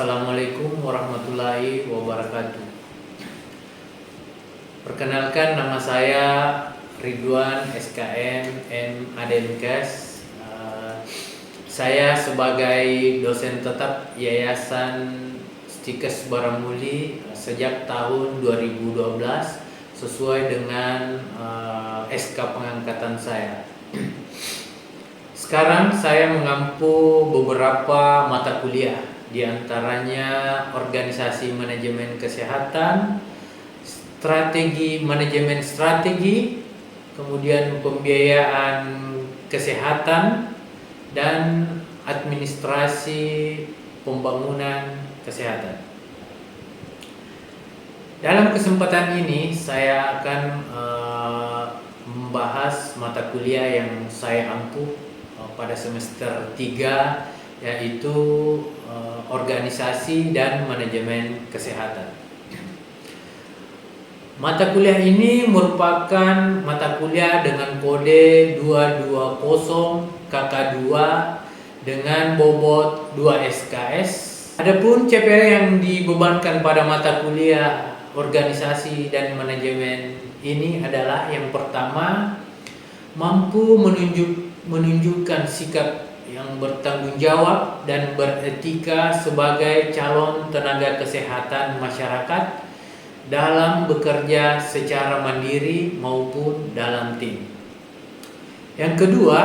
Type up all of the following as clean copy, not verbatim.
Assalamualaikum warahmatullahi wabarakatuh. Perkenalkan, nama saya Ridwan SKM M. Adenkes. Saya sebagai dosen tetap Yayasan Stikes Baramuli sejak tahun 2012 sesuai dengan SK pengangkatan saya. Sekarang saya mengampu beberapa mata kuliah, di antaranya organisasi manajemen kesehatan, manajemen strategi, kemudian pembiayaan kesehatan, dan administrasi pembangunan kesehatan. Dalam kesempatan ini saya akan membahas mata kuliah yang saya ampu pada semester 3, yaitu organisasi dan manajemen kesehatan. Mata kuliah ini merupakan mata kuliah dengan kode 220 KK2 dengan bobot 2 SKS. Adapun CPL yang dibebankan pada mata kuliah organisasi dan manajemen ini adalah yang pertama, mampu menunjukkan sikap yang bertanggung jawab dan beretika sebagai calon tenaga kesehatan masyarakat dalam bekerja secara mandiri maupun dalam tim. Yang kedua,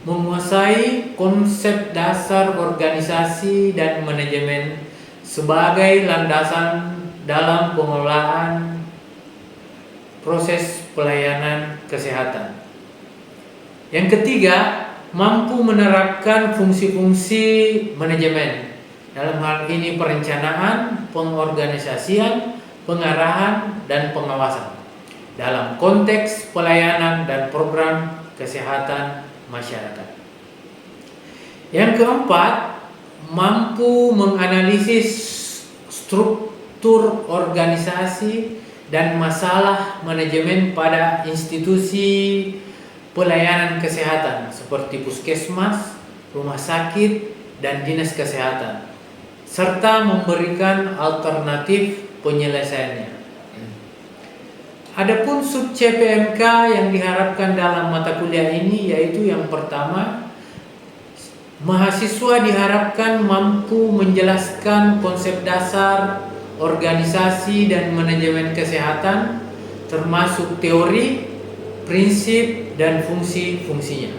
menguasai konsep dasar organisasi dan manajemen sebagai landasan dalam pengelolaan proses pelayanan kesehatan. Yang ketiga, mampu menerapkan fungsi-fungsi manajemen, dalam hal ini perencanaan, pengorganisasian, pengarahan, dan pengawasan dalam konteks pelayanan dan program kesehatan masyarakat. Yang keempat, mampu menganalisis struktur organisasi dan masalah manajemen pada institusi pelayanan kesehatan seperti puskesmas, rumah sakit, dan dinas kesehatan, serta memberikan alternatif penyelesaiannya. Adapun sub CPMK yang diharapkan dalam mata kuliah ini yaitu yang pertama, mahasiswa diharapkan mampu menjelaskan konsep dasar organisasi dan manajemen kesehatan, termasuk teori, prinsip, dan fungsi-fungsinya.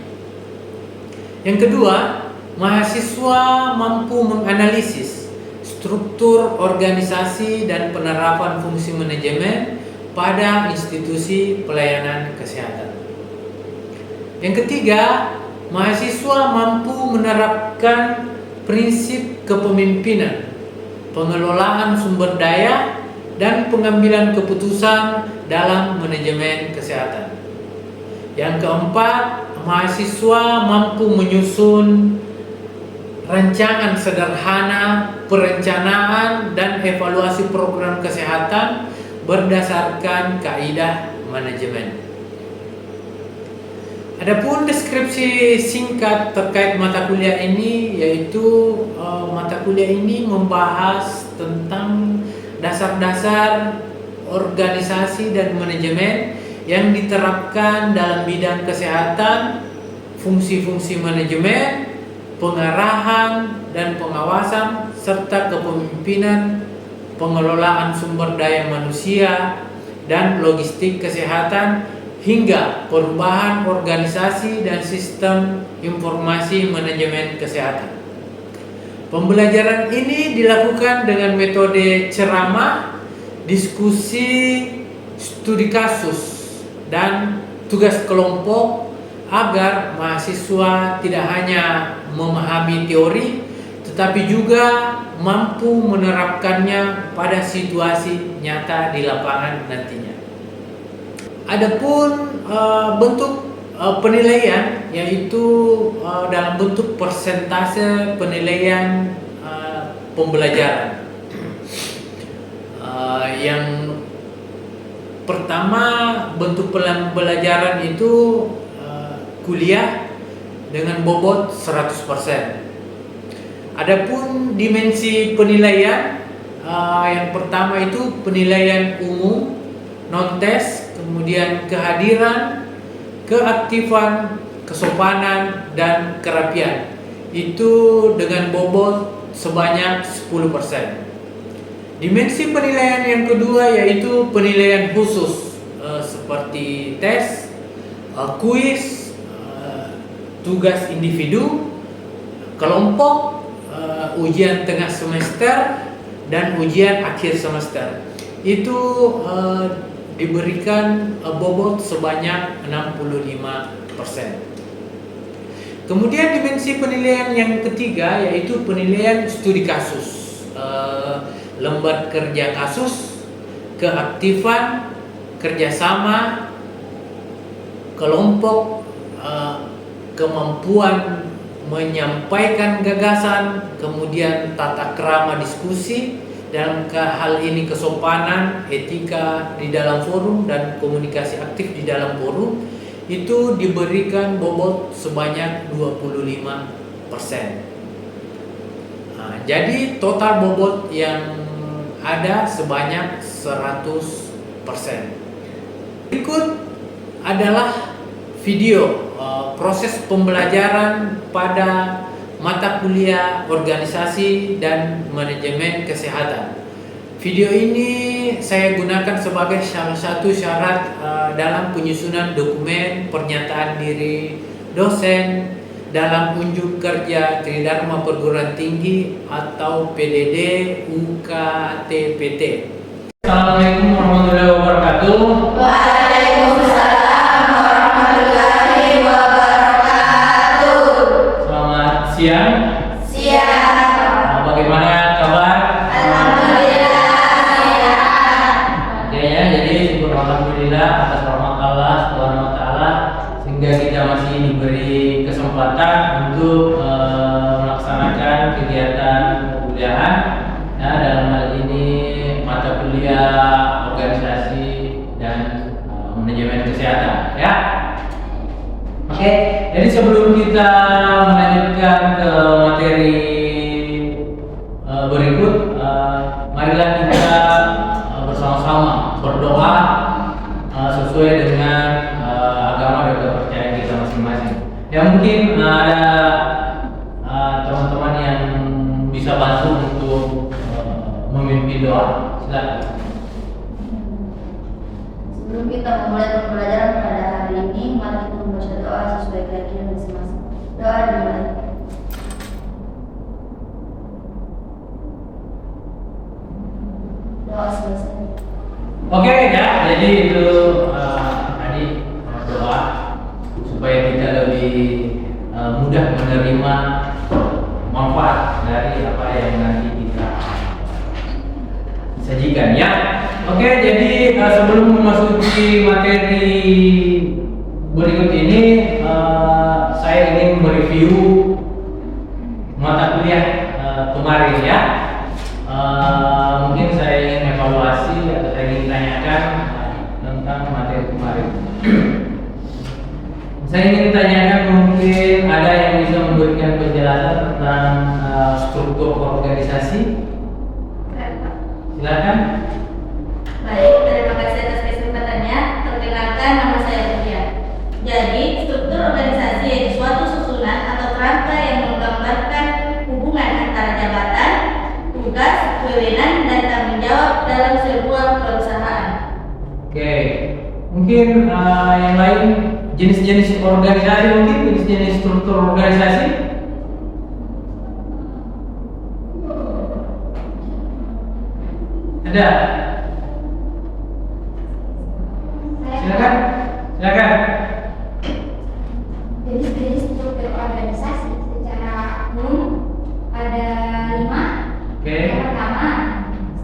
Yang kedua, mahasiswa mampu menganalisis struktur organisasi dan penerapan fungsi manajemen pada institusi pelayanan kesehatan. Yang ketiga, mahasiswa mampu menerapkan prinsip kepemimpinan, pengelolaan sumber daya, dan pengambilan keputusan dalam manajemen kesehatan. Yang keempat, mahasiswa mampu menyusun rancangan sederhana, perencanaan, dan evaluasi program kesehatan berdasarkan kaidah manajemen. Adapun deskripsi singkat terkait mata kuliah ini yaitu mata kuliah ini membahas tentang dasar-dasar organisasi dan manajemen yang diterapkan dalam bidang kesehatan, fungsi-fungsi manajemen, pengarahan dan pengawasan, serta kepemimpinan, pengelolaan sumber daya manusia, dan logistik kesehatan, hingga perubahan organisasi dan sistem informasi manajemen kesehatan. Pembelajaran ini dilakukan dengan metode ceramah, diskusi, studi kasus, dan tugas kelompok agar mahasiswa tidak hanya memahami teori tetapi juga mampu menerapkannya pada situasi nyata di lapangan nantinya. Adapun bentuk penilaian yaitu dalam bentuk persentase penilaian pembelajaran. Yang pertama, bentuk pembelajaran itu kuliah dengan bobot 100%. Adapun dimensi penilaian, yang pertama itu penilaian umum, non-tes, kemudian kehadiran, keaktifan, kesopanan, dan kerapian. Itu dengan bobot sebanyak 10%. Dimensi penilaian yang kedua yaitu penilaian khusus, seperti tes, kuis, tugas individu, kelompok, ujian tengah semester, dan ujian akhir semester. Itu diberikan bobot sebanyak 65%. Kemudian dimensi penilaian yang ketiga yaitu penilaian studi kasus, lembar kerja kasus, keaktifan, kerjasama, kelompok, kemampuan menyampaikan gagasan, kemudian tata krama diskusi, dalam hal ini kesopanan, etika di dalam forum, dan komunikasi aktif di dalam forum. Itu diberikan bobot sebanyak 25%. Jadi total bobot yang ada sebanyak 100%. Berikut adalah video proses pembelajaran pada mata kuliah organisasi dan manajemen kesehatan. Video ini saya gunakan sebagai salah satu syarat dalam penyusunan dokumen pernyataan diri dosen dalam unjuk kerja Tridharma Perguruan Tinggi atau PDD UKTPT. Assalamualaikum warahmatullahi wabarakatuh. Waalaikumsalam warahmatullahi wabarakatuh. Selamat siang. Siang. Bagaimana kabar? Alhamdulillah sehat. Oke ya, jadi syukur alhamdulillah atas rahmat Allah Subhanahu wa taala sehingga kita masih diberi kesempatan untuk melaksanakan kegiatan perkuliahan ya, dalam hal ini mata kuliah organisasi dan manajemen kesehatan ya. Oke, jadi sebelum kita melanjutkan ke materi berikut, marilah kita bersama-sama berdoa sesuai dengan agama dan kepercayaan kita masing-masing. Ya mungkin ada teman-teman yang bisa bantu untuk memimpin doa. Silakan. Sebelum kita memulai pembelajaran pada hari ini, mari kita membaca doa sesuai keyakinan masing-masing. Doa dimulai. Doa selesai. Oke ya, jadi itu tadi doa supaya kita lebih mudah menerima manfaat dari apa yang nanti kita sajikan ya. Oke, jadi sebelum memasuki materi berikut ini, saya ingin mereview mata kuliah kemarin ya. Mungkin saya ingin evaluasi atau saya ingin tanyakan tentang materi kemarin. Saya ingin tanyakan mungkin ada yang bisa memberikan penjelasan tentang struktur organisasi. Silakan. Baik, terima kasih atas kesempatannya. Perkenalkan, nama saya Mutia. Jadi, struktur organisasi yaitu suatu susunan atau kerangka yang menggambarkan hubungan antara jabatan, tugas, kewenangan, dan tanggung jawab dalam sebuah perusahaan. Oke, mungkin yang lain jenis-jenis organisasi, mungkin jenis-jenis struktur organisasi. Ada? Silakan. Silakan. Jenis-jenis struktur organisasi secara umum ada 5. Oke. Yang pertama,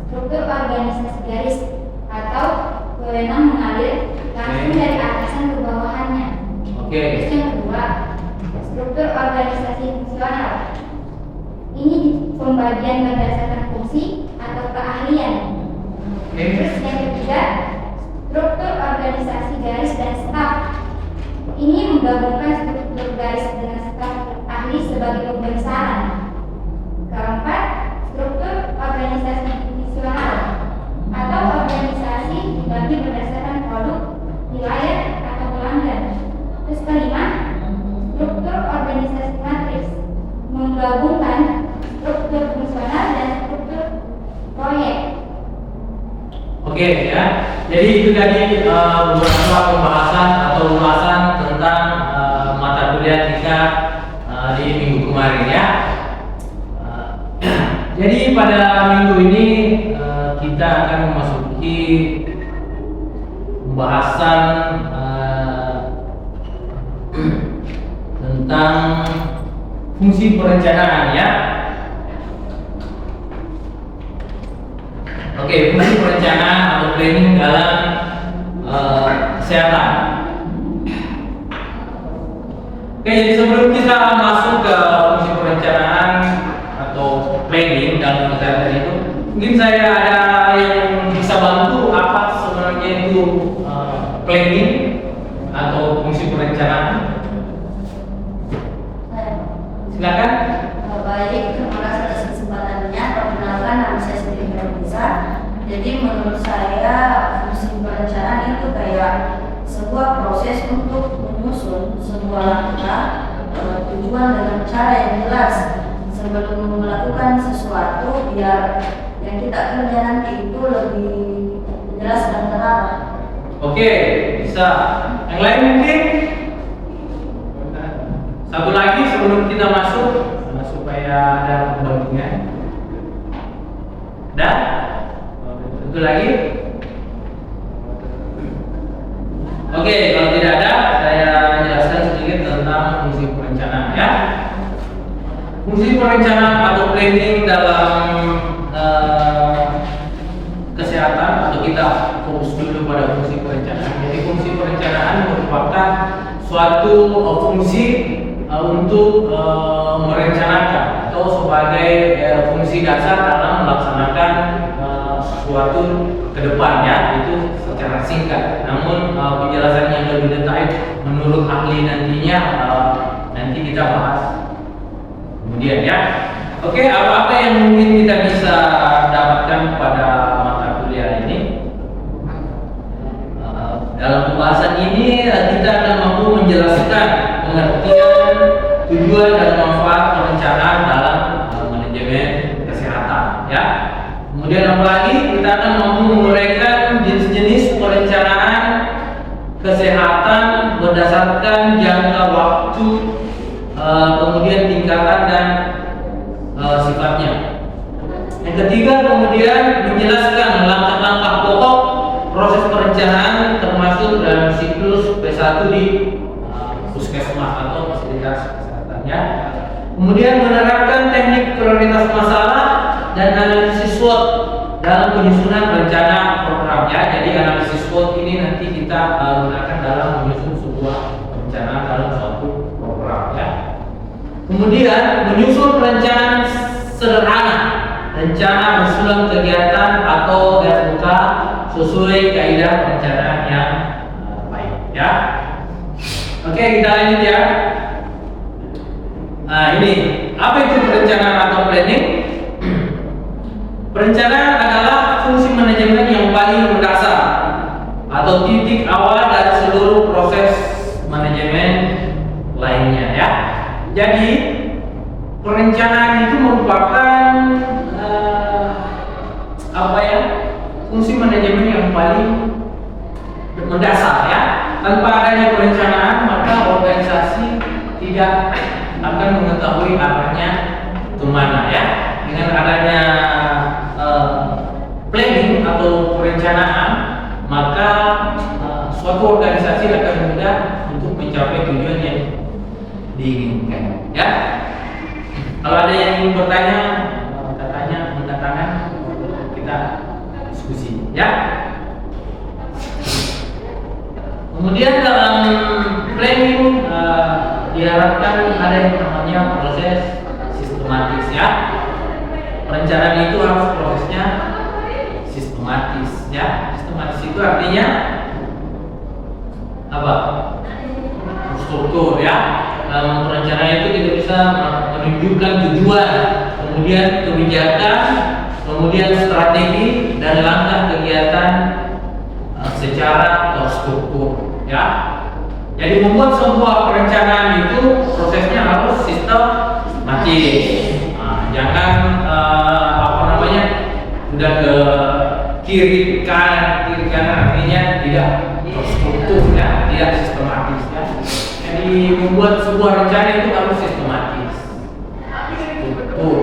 struktur organisasi garis atau wewenang mengalir langsung dari atasan ke bawahannya. Oke. Terus yang kedua, struktur organisasi fungsional. Ini pembagian berdasarkan fungsi atau keahlian. Oke. Terus yang ketiga, struktur organisasi garis dan staf. Ini menggabungkan struktur garis dengan staf ahli sebagai pemberi saran. Keempat, struktur organisasi divisional atau organisasi dibagi berdasarkan produk, wilayah, atau pelanggan. Terus kelima, struktur organisasi matriks menggabungkan struktur fungsional dan struktur proyek. Oke ya, jadi itu tadi beberapa pembahasan atau ulasan tentang mata kuliah kita di minggu kemarin ya. Jadi pada minggu ini kita akan memasuki pembahasan tentang fungsi perencanaan ya. Oke, fungsi perencanaan atau planning dalam kesehatan. Oke, jadi sebelum kita masuk ke fungsi perencanaan atau planning dalam kesehatan itu, mungkin saya ada yang bisa bantu apa sebenarnya itu planning atau fungsi perencanaan. Silakan. Baik, terima kasih atas kesempatannya. Perkenalkan, nama saya Siti Nurhaliza. Jadi menurut saya fungsi perencanaan itu kayak sebuah proses untuk menyusun sebuah langkah tujuan dengan cara yang jelas sebelum melakukan sesuatu, biar yang kita kerja nanti itu lebih jelas dan terang. Oke, bisa. Yang lain mungkin? Satu lagi sebelum kita masuk supaya ada pembagian. Dan satu lagi. Oke, kalau tidak ada, saya jelaskan sedikit tentang fungsi perencanaan ya. Fungsi perencanaan atau planning dalam kesehatan, atau kita fokus dulu pada fungsi perencanaan. Jadi fungsi perencanaan merupakan suatu fungsi untuk merencanakan atau sebagai fungsi dasar dalam melaksanakan sesuatu ke depan ya, itu secara singkat. Namun penjelasan yang lebih detail menurut ahli nantinya nanti kita bahas kemudian ya. Oke, apa-apa yang mungkin kita bisa dapatkan pada mata kuliah ini? Dalam pembahasan ini kita akan mampu menjelaskan pengertian, tujuan dan manfaat perencanaan dalam manajemen kesehatan ya. Kemudian apalagi kita akan mampu menguraikan jenis-jenis perencanaan kesehatan berdasarkan jangka waktu, kemudian tingkatan dan sifatnya. Yang ketiga kemudian menjelaskan langkah-langkah pokok proses perencanaan termasuk dalam siklus P1 di puskesmas atau fasilitas kesehatannya. Kemudian menerapkan teknik prioritas masalah dan analisis SWOT dalam penyusunan rencana program ya. Jadi analisis SWOT ini nanti kita gunakan dalam menyusun sebuah rencana dalam suatu program ya. Kemudian menyusun rencana sederhana, rencana usulan kegiatan atau RUK sesuai kaidah perencanaan yang baik ya. Oke, kita lanjut ya. Nah, ini apa itu perencanaan atau planning? Perencanaan adalah fungsi manajemen yang paling mendasar atau titik awal dari seluruh proses manajemen lainnya ya. Jadi perencanaan itu merupakan fungsi manajemen yang paling mendasar ya. Tanpa adanya perencanaan maka organisasi tidak akan mengetahui arahnya kemana ya. Dengan adanya planning atau perencanaan maka suatu organisasi akan mudah untuk mencapai tujuan yang diinginkan ya. Kalau ada yang ingin bertanya, angkat tangan, kita diskusi ya. Kemudian dalam planning diharapkan ada yang namanya proses sistematis ya. Perencanaan itu harus prosesnya sistematis ya. Sistematis itu artinya apa? Struktur ya. Dalam perencanaan itu kita bisa menunjukkan tujuan, kemudian kebijakan, kemudian strategi dan langkah kegiatan secara terstruktur, ya. Jadi membuat sebuah perencanaan itu prosesnya harus sistematis. Jangan udah ke kiri kanan artinya tidak terstruktur, ya, tidak sistematis, ya. Jadi membuat sebuah rencana itu harus sistematis, struktur,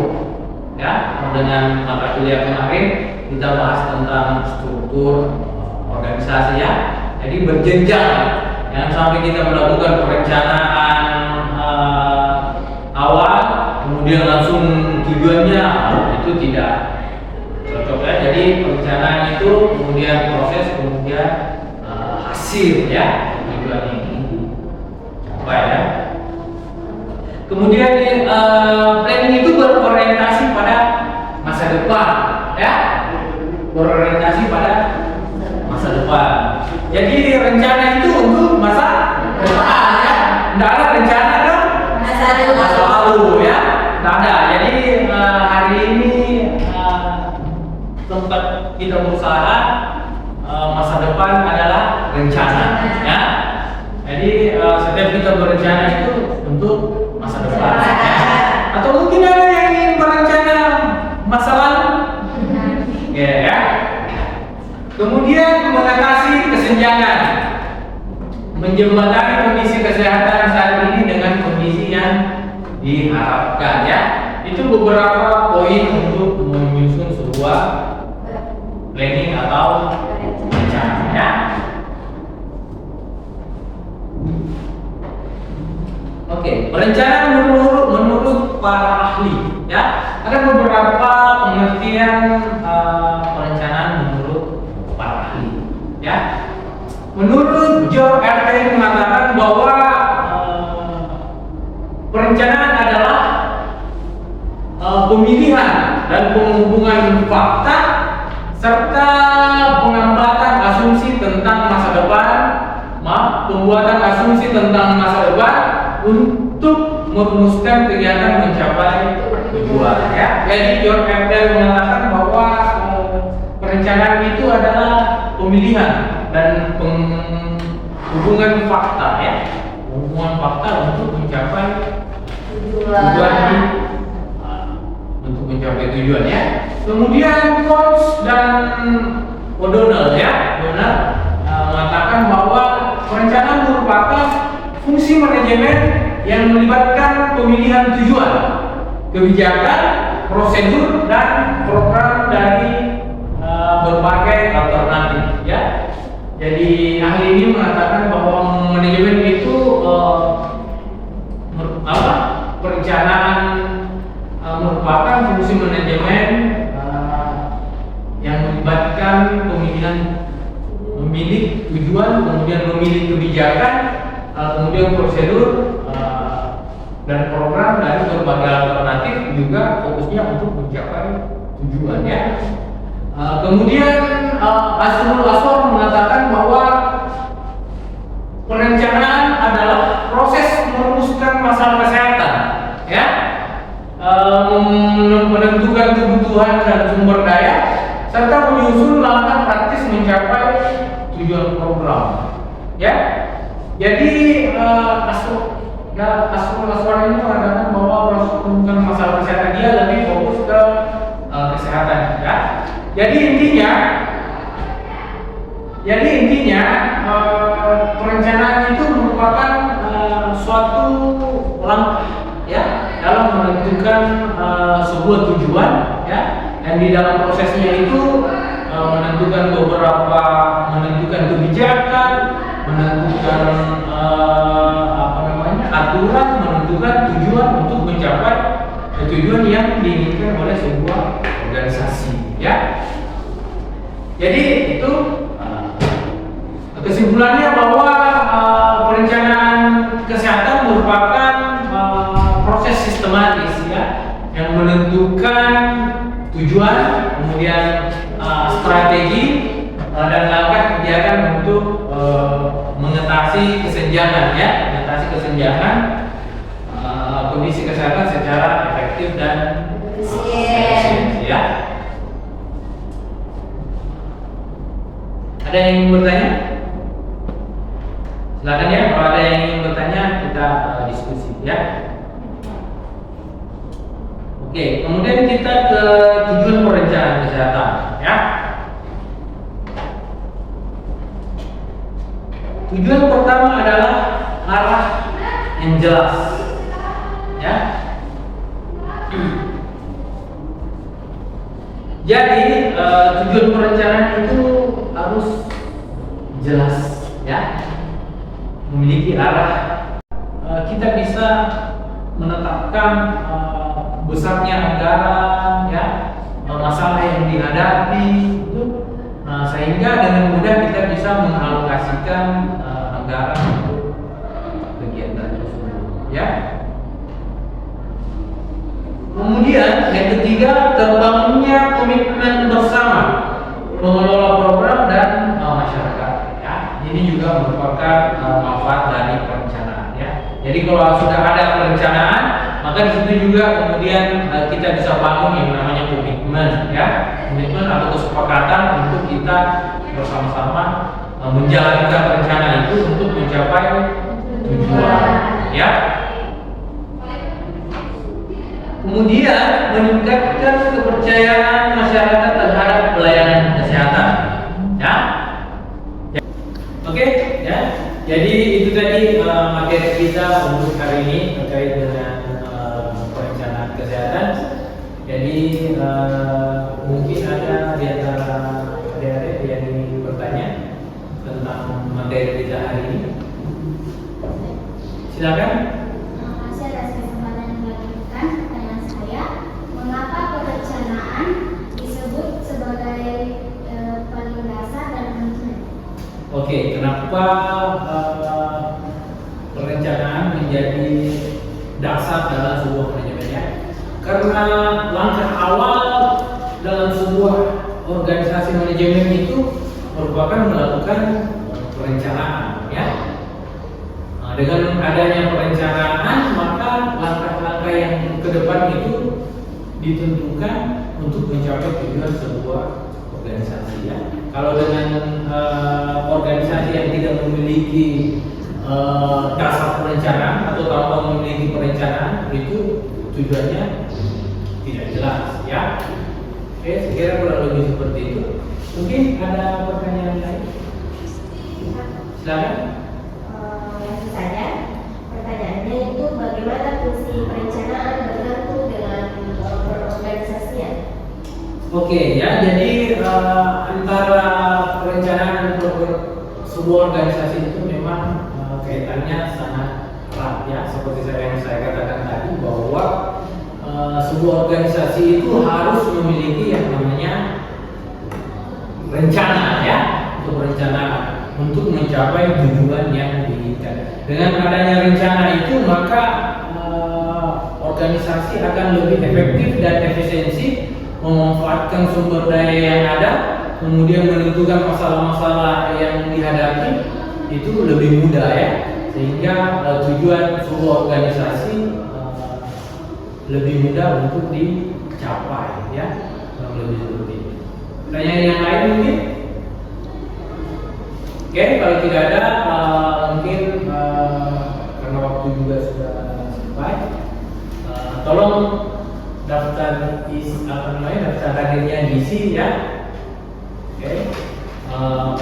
ya. Dengan mata kuliah kemarin kita bahas tentang struktur organisasi, ya. Jadi berjenjang, jangan sampai kita melakukan perencanaan awal kemudian langsung tujuannya itu tidak cocok, ya. Jadi perencanaan itu kemudian proses, kemudian hasil, ya, tujuan ini apa, ya. Kemudian planning itu berorientasi pada masa depan, ya, berorientasi pada masa depan. Jadi rencana itu untuk masa depan, ya. Tidak ada rencana ke masa lalu, ya. Tidak ada. Jadi hari ini tempat kita berusaha, masa depan adalah rencana, ya. Jadi setiap kita berencana itu untuk masa depan, ya. Atau mungkin ada yang ingin berencana masa lalu, ya. Kemudian mengatasi kesenjangan, menjembatani kondisi kesehatan saat ini dengan kondisi yang diharapkan, ya. Itu beberapa poin untuk menyusun sebuah planning atau rencana, ya. Oke, perencanaan menurut para ahli, ya. Ada beberapa pengertian perencanaan menurut para ahli, ya. Menurut George R. mengatakan bahwa perencanaan adalah pemilihan dan penghubungan fakta serta pengamatan asumsi tentang masa depan, pembuatan asumsi tentang masa depan untuk merumuskan kegiatan mencapai tujuan, ya. Jadi George R. mengatakan bahwa perencanaan itu adalah pemilihan dan penghubungan fakta, ya, hubungan fakta untuk mencapai tujuan, untuk mencapai tujuan, ya. Kemudian Coates dan O'Donnell, ya, mengatakan bahwa perencanaan merupakan fungsi manajemen yang melibatkan pemilihan tujuan, kebijakan, prosedur dan program dari berbagai alternatif, ya. Jadi ahli ini mengatakan bahwa manajemen itu perencanaan merupakan fungsi manajemen yang melibatkan memilih tujuan, kemudian memilih kebijakan, kemudian prosedur dan program dari berbagai alternatif, juga fokusnya untuk mencapai tujuan, ya. Kemudian Asrul Aswar mengatakan bahwa perencanaan adalah proses merumuskan masalah kesehatan, ya, menentukan kebutuhan dan sumber daya, serta menyusun langkah praktis mencapai tujuan program, ya. Jadi Asrul Aswar ini mengatakan bahwa proses merumuskan masalah kesehatan dia lebih fokus ke kesehatan, ya. Jadi intinya perencanaan itu merupakan suatu langkah, ya, dalam menentukan sebuah tujuan, ya, dan di dalam prosesnya itu menentukan kebijakan, menentukan aturan, menentukan tujuan untuk mencapai tujuan yang diinginkan oleh sebuah organisasi, ya. Jadi itu kesimpulannya bahwa perencanaan kesehatan merupakan proses sistematis, ya, yang menentukan tujuan, kemudian strategi dan langkah kegiatan untuk mengatasi kesenjangan, ya, kondisi kesehatan secara efektif dan dosen. Ya. Ada yang ingin bertanya? Silakan ya, kalau ada yang ingin bertanya kita diskusi ya. Oke, kemudian kita ke tujuan perencanaan kesehatan ya. Tujuan pertama adalah arah yang jelas ya. Jadi tujuan perencanaan itu harus jelas ya, memiliki arah. Kita bisa menetapkan besarnya anggaran ya, masalah yang dihadapi itu, sehingga dengan mudah kita bisa mengalokasikan anggaran untuk kegiatan tersebut ya. Kemudian yang ketiga, terbangunnya komitmen bersama mengelola program dan masyarakat ya. Ini juga merupakan manfaat dari perencanaan ya. Jadi kalau sudah ada perencanaan, maka di situ juga kemudian kita bisa bangun yang namanya komitmen ya. Komitmen atau kesepakatan untuk kita bersama-sama menjalankan rencana itu untuk mencapai tujuan ya. Kemudian meningkatkan kepercayaan masyarakat terhadap pelayanan kesehatan ya. Oke ya. Jadi itu tadi materi kita untuk hari ini terkait dengan perencanaan kesehatan. Jadi mungkin ada di antara adik-adik yang ingin bertanya tentang materi kita hari ini. Silakan. Terima kasih atas kesempatan yang diberikan. Pertanyaan saya, mengapa perencanaan disebut sebagai paling dasar dan penting? Oke, kenapa perencanaan menjadi dasar dalam sebuah manajemen ya? Karena langkah awal dalam sebuah organisasi manajemen itu merupakan melakukan perencanaan ya. Dengan adanya perencanaan, maka langkah-langkah yang ke depan itu ditentukan untuk mencapai tujuan sebuah organisasi ya. Kalau dengan organisasi yang tidak memiliki dasar perencanaan atau tanpa memiliki perencanaan, itu tujuannya tidak jelas ya. Oke, saya kira kurang lebih seperti itu. Mungkin ada pertanyaan lain? Silakan. Langsung saja, pertanyaannya itu bagaimana fungsi perencanaan bergantung dengan perorganisasian? Oke ya, jadi antara perencanaan dan sebuah organisasi itu memang kaitannya sangat erat ya. Seperti yang saya katakan tadi bahwa sebuah organisasi itu harus memiliki yang namanya rencana ya, untuk perencanaan untuk mencapai tujuan yang diinginkan. Dengan adanya rencana itu maka organisasi akan lebih efektif dan efisiensi memanfaatkan sumber daya yang ada, kemudian menentukan masalah-masalah yang dihadapi itu lebih mudah ya, sehingga tujuan sebuah organisasi lebih mudah untuk dicapai ya, lebih seperti itu. Pertanyaan yang lain mungkin? Oke, kalau tidak ada mungkin karena waktu juga sudah sampai, tolong daftar daftar hadirnya diisi ya. Oke,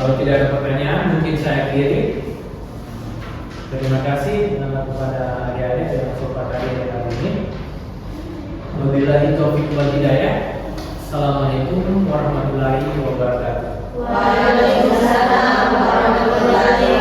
kalau tidak ada pertanyaan mungkin saya akhiri. Terima kasih kepada adik-adik yang sempat hadir hari ini. Wabillahi taufiq wal hidayah. Assalamualaikum warahmatullahi wabarakatuh. Waalaikumsalam warahmatullahi wabarakatuh.